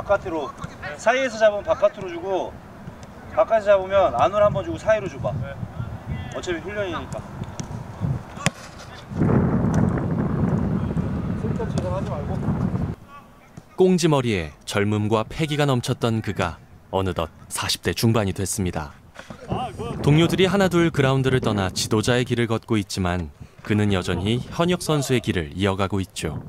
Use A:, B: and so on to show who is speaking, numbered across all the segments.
A: 바깥으로. 사이에서 잡으면 바깥으로 주고 바깥에서 잡으면 안으로 한번 주고 사이로 줘봐. 어차피 훈련이니까. 쓸데없이 하지 말고.
B: 꽁지머리에 젊음과 패기가 넘쳤던 그가 어느덧 40대 중반이 됐습니다. 동료들이 하나둘 그라운드를 떠나 지도자의 길을 걷고 있지만 그는 여전히 현역 선수의 길을 이어가고 있죠.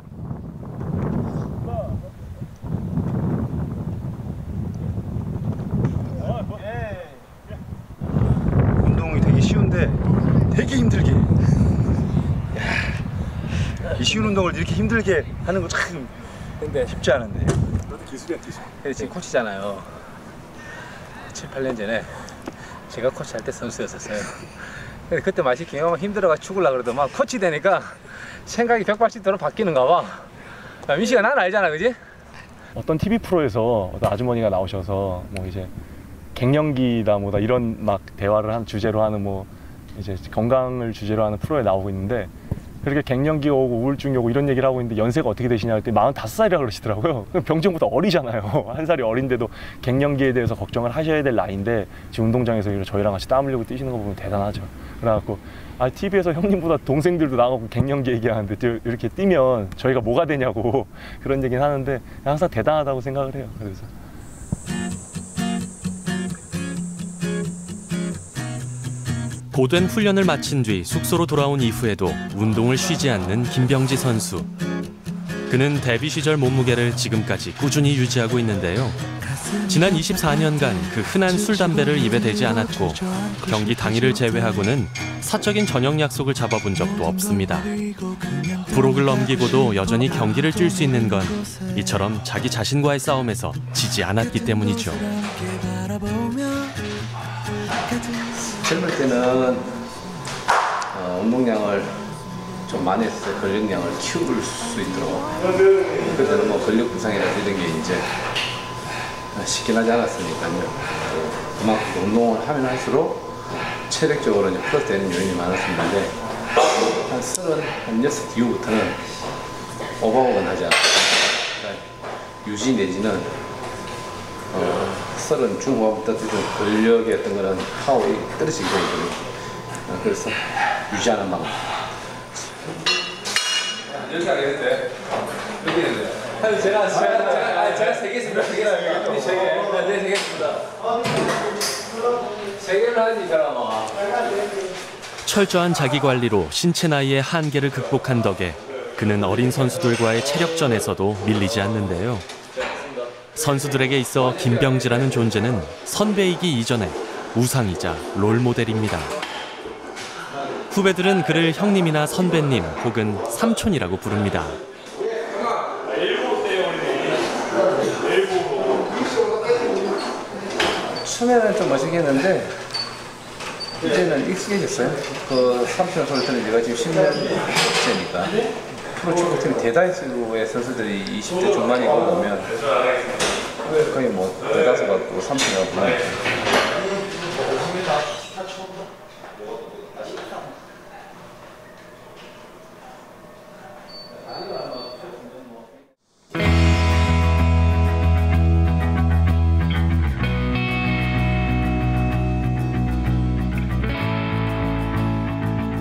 A: 운동이 되게 쉬운데 되게 힘들게. 이 쉬운 운동을 이렇게 힘들게 하는 거 참 근데 쉽지 않은데.
C: 너도 기술이야, 기술.
D: 근데 지금 코치잖아요. 7, 8년 전에 제가 코치할 때 선수였었어요. 근데 그때 맛있게 힘들어가지고 죽으려고 그러더니 막 코치 되니까 생각이 180도로 바뀌는가 봐. 민식아, 난 알잖아, 그지?
C: 어떤 TV 프로에서 어떤 아주머니가 나오셔서 뭐 이제 갱년기다 뭐다 이런 막 대화를 한 주제로 하는 뭐 이제 건강을 주제로 하는 프로에 나오고 있는데 그렇게 갱년기가 오고 우울증이 오고 이런 얘기를 하고 있는데 연세가 어떻게 되시냐 할 때 45살이라고 그러시더라고요. 병정보다 어리잖아요. 한 살이 어린데도 갱년기에 대해서 걱정을 하셔야 될 나이인데 지금 운동장에서 저희랑 같이 땀 흘리고 뛰시는 거 보면 대단하죠. 그래갖고 TV에서 형님보다 동생들도 나가고 갱년기 얘기하는데 이렇게 뛰면 저희가 뭐가 되냐고 그런 얘기는 하는데 항상 대단하다고 생각을 해요. 그래서.
B: 고된 훈련을 마친 뒤 숙소로 돌아온 이후에도 운동을 쉬지 않는 김병지 선수. 그는 데뷔 시절 몸무게를 지금까지 꾸준히 유지하고 있는데요. 지난 24년간 그 흔한 술, 담배를 입에 대지 않았고 경기 당일을 제외하고는 사적인 저녁 약속을 잡아본 적도 없습니다. 부록을 넘기고도 여전히 경기를 뛸 수 있는 건 이처럼 자기 자신과의 싸움에서 지지 않았기 때문이죠.
D: 젊을 때는 운동량을 좀 많이 했을 때 근력량을 키울 수 있도록 그때는 뭐 근력 부상이라든지 이런 게 이제 쉽긴 하지 않았으니까요. 그만큼 운동을 하면 할수록 체력적으로 이제 플러스 되는 요인이 많았었는데 한 36 이후부터는 오버워크는 하지 않고 그러니까 유지 내지는 30 중후반부터 근력의 어떤 그런 파워가 떨어지게 되거든요. 그래서 유지하는 방법. 이렇게 하겠는데? 이렇게 했는데? 제가 3개 했습니다. 3개 했습니다. 3개를 하지, 이 사람아.
B: 철저한 자기관리로 신체 나이의 한계를 극복한 덕에 그는 어린 선수들과의 체력전에서도 밀리지 않는데요. 선수들에게 있어 김병지라는 존재는 선배이기 이전에 우상이자 롤모델입니다. 후배들은 그를 형님이나 선배님 혹은 삼촌이라고 부릅니다.
D: 처음에는 좀 어색했는데 이제는 익숙해졌어요. 그 삼촌 소리 들은 지가 지금 10년째니까 프로 축구팀 대다수의 선수들이 20대 중반이고 보면 거의 뭐 대다수 갖고 삼촌이라고 부르니까.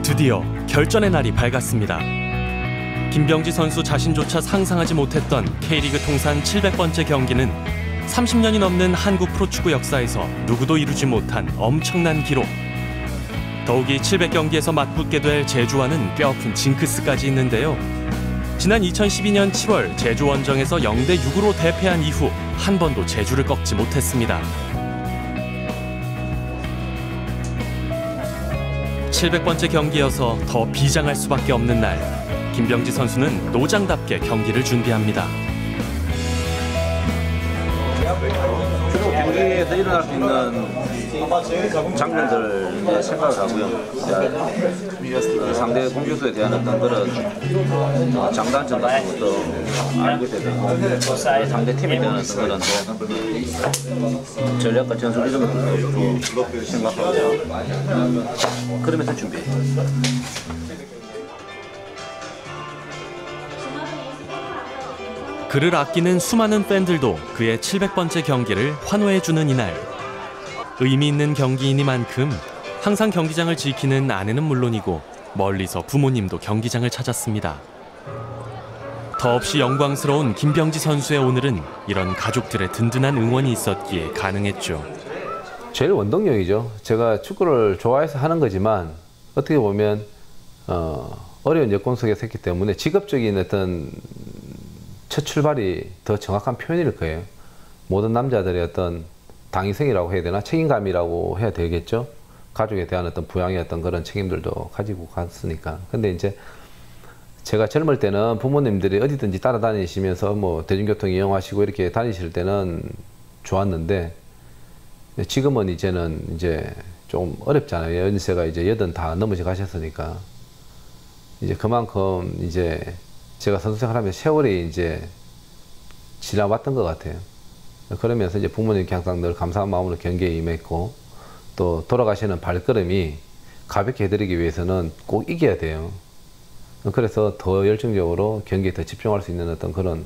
B: 드디어 결전의 날이 밝았습니다. 김병지 선수 자신조차 상상하지 못했던 K리그 통산 700번째 경기는 30년이 넘는 한국 프로축구 역사에서 누구도 이루지 못한 엄청난 기록. 더욱이 700경기에서 맞붙게 될 제주와는 뼈아픈 징크스까지 있는데요. 지난 2012년 7월 제주 원정에서 0대 6으로 대패한 이후 한 번도 제주를 꺾지 못했습니다. 700번째 경기여서 더 비장할 수밖에 없는 날, 김병지 선수는 노장답게 경기를 준비합니다.
E: 주로 경기에서 일어날 수 있는 장면들 생각을 하고요. 상대 공격수에 대한 어떤 그런 장단점 같은 것도 알게 되고 상대 팀에 대한 어떤 그런 전략과 전술 이런 것도 생각하고 그러면서 준비해요.
B: 그를 아끼는 수많은 팬들도 그의 700번째 경기를 환호해주는 이날. 의미 있는 경기이니만큼 항상 경기장을 지키는 아내는 물론이고 멀리서 부모님도 경기장을 찾았습니다. 더없이 영광스러운 김병지 선수의 오늘은 이런 가족들의 든든한 응원이 있었기에 가능했죠.
D: 제일 원동력이죠. 제가 축구를 좋아해서 하는 거지만 어떻게 보면 어려운 여건 속에서 했기 때문에 직업적인 어떤 첫 출발이 더 정확한 표현일 거예요. 모든 남자들의 어떤 당위성이라고 해야 되나, 책임감이라고 해야 되겠죠. 가족에 대한 어떤 부양의 어떤 그런 책임들도 가지고 갔으니까. 근데 이제 제가 젊을 때는 부모님들이 어디든지 따라다니시면서 뭐 대중교통 이용하시고 이렇게 다니실 때는 좋았는데, 지금은 이제는 이제 좀 어렵잖아요. 연세가 이제 80 다 넘으시 가셨으니까. 이제 그만큼 이제 제가 선수 생활하면서 세월이 이제 지나왔던 것 같아요. 그러면서 이제 부모님께 항상 늘 감사한 마음으로 경기에 임했고, 또 돌아가시는 발걸음이 가볍게 해드리기 위해서는 꼭 이겨야 돼요. 그래서 더 열정적으로 경기에 더 집중할 수 있는 어떤 그런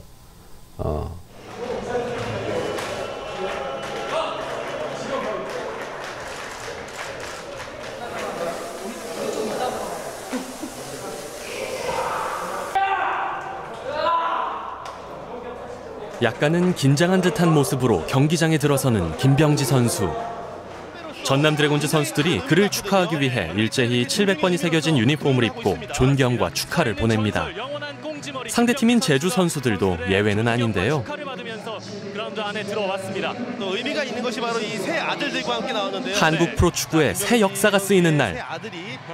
B: 약간은 긴장한 듯한 모습으로 경기장에 들어서는 김병지 선수. 전남 드래곤즈 선수들이 그를 축하하기 위해 일제히 700번이 새겨진 유니폼을 입고 존경과 축하를 보냅니다. 상대팀인 제주 선수들도 예외는 아닌데요.
F: 또 의미가 있는 것이 바로 이 새 아들들과 함께 나오는데요.
B: 한국 프로축구의 새 역사가 쓰이는 날.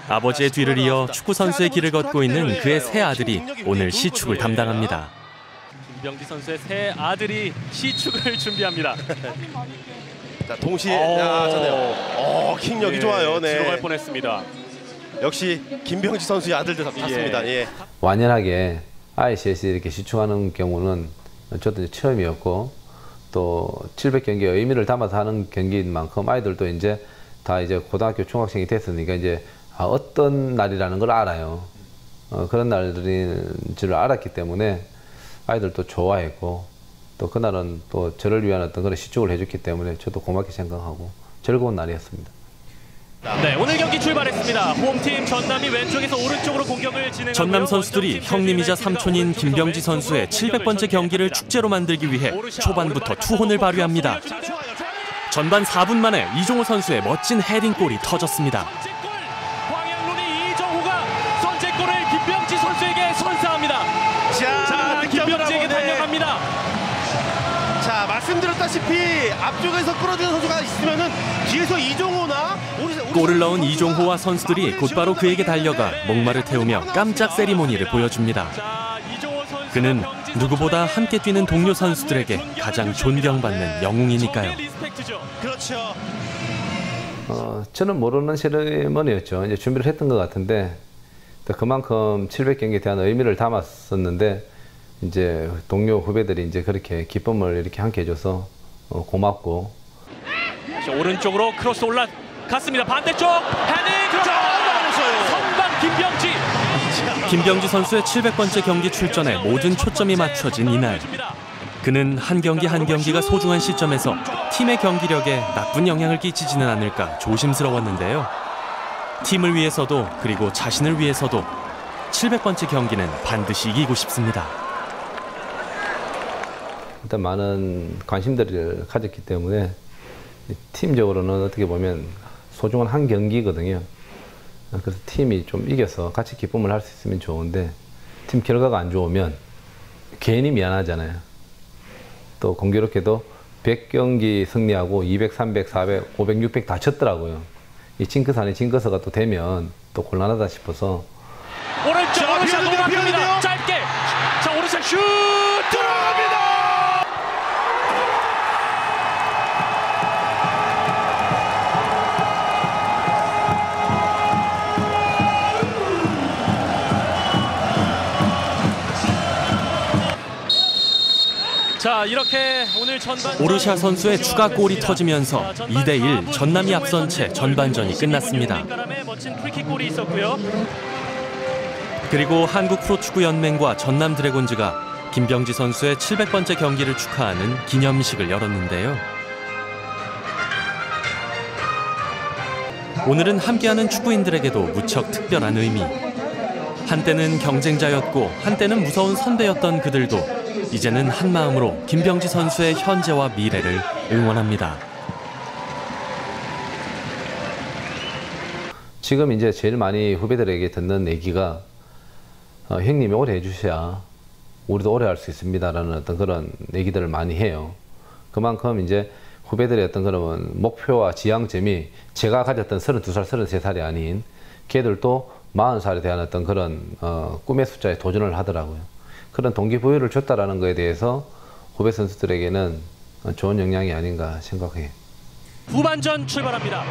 B: 아버지의 뒤를 이어 축구 선수의 길을 걷고 있는 그의 새 아들이 오늘 시축을 담당합니다.
G: 김병지 선수의 새 아들이 시축을 준비합니다.
F: 자, 동시에 좋네요. 킥력이
G: 네,
F: 좋아요. 네.
G: 들어갈 뻔했습니다.
F: 역시 김병지 선수의 아들들 같습니다. 예.
D: 완연하게 ICS에 이렇게 시축하는 경우는 저도 이제 처음이었고, 또 700경기의 의미를 담아서 하는 경기인 만큼 아이들도 이제 다 이제 고등학교 중학생이 됐으니까 이제 어떤 날이라는 걸 알아요. 그런 날들인 줄 알았기 때문에 아이들도 좋아했고, 또 그날은 또 저를 위한 어떤 그런 시축을 해줬기 때문에 저도 고맙게 생각하고 즐거운 날이었습니다.
G: 네, 오늘 경기 출발했습니다. 홈팀 전남이 왼쪽에서 오른쪽으로 공격을 진행하고요.
B: 전남 선수들이 형님이자 삼촌인 김병지 선수의 700번째 경기를 축제로 만들기 위해 초반부터 투혼을 발휘합니다. 전반 4분 만에 이종호 선수의 멋진 헤딩골이 터졌습니다.
G: 황양룬이 이정호가 선제골을 김병지 선수에게 선사합니다. 자, 김병지에게 달려갑니다.
F: 자, 말씀드렸다시피 앞쪽에서 끌어주는 선수가 있으면은 뒤에서 이종호나
B: 골을 넣은 이종호와 선수들이 곧바로 그에게 달려가 목마를 태우며 깜짝 세리머니를 보여줍니다. 그는 누구보다 함께 뛰는 동료 선수들에게 가장 존경받는 영웅이니까요.
F: 그렇죠.
D: 저는 모르는 세리머니였죠. 이제 준비를 했던 것 같은데, 또 그만큼 700경기에 대한 의미를 담았었는데, 이제 동료 후배들이 이제 그렇게 기쁨을 이렇게 함께 해줘서 고맙고.
G: 오른쪽으로 크로스 올라갔습니다. 반대쪽 헤딩 들어갔어요. 선방 김병지.
B: 김병지 선수의 700번째 경기 출전에 모든 초점이 맞춰진 이날. 그는 한 경기 한 경기가 소중한 시점에서 팀의 경기력에 나쁜 영향을 끼치지는 않을까 조심스러웠는데요. 팀을 위해서도 그리고 자신을 위해서도 700번째 경기는 반드시 이기고 싶습니다.
D: 일단 많은 관심들을 가졌기 때문에 팀적으로는 어떻게 보면 소중한 한 경기거든요. 그래서 팀이 좀 이겨서 같이 기쁨을 할 수 있으면 좋은데, 팀 결과가 안 좋으면 괜히 미안하잖아요. 또 공교롭게도 100경기 승리하고 200, 300, 400, 500, 600 다 쳤더라고요. 이 징크스 안에 징크스가 또 되면 또 곤란하다 싶어서.
G: 오른쪽 넘어갑니다. 짧게. 자, 오른쪽 슛 들어갑니다. 자, 이렇게 오늘 전반
B: 오르샤 선수의 추가골이 터지면서 2대1 전남이 앞선 채 전반전이 끝났습니다.
G: 멋진 프리킥골이 있었고요.
B: 그리고 한국 프로축구연맹과 전남 드래곤즈가 김병지 선수의 700번째 경기를 축하하는 기념식을 열었는데요. 오늘은 함께하는 축구인들에게도 무척 특별한 의미. 한때는 경쟁자였고 한때는 무서운 선배였던 그들도 이제는 한마음으로 김병지 선수의 현재와 미래를 응원합니다.
D: 지금 이제 제일 많이 후배들에게 듣는 얘기가 형님이 오래 해주셔야 우리도 오래 할 수 있습니다라는 어떤 그런 얘기들을 많이 해요. 그만큼 이제 후배들의 어떤 그런 목표와 지향점이 제가 가졌던 32살, 33살이 아닌 걔들도 40살에 대한 어떤 그런 꿈의 숫자에 도전을 하더라고요. 그런 동기부여를 줬다라는 것에 대해서 후배 선수들에게는 좋은 영향이 아닌가 생각해요.
G: 후반전 출발합니다.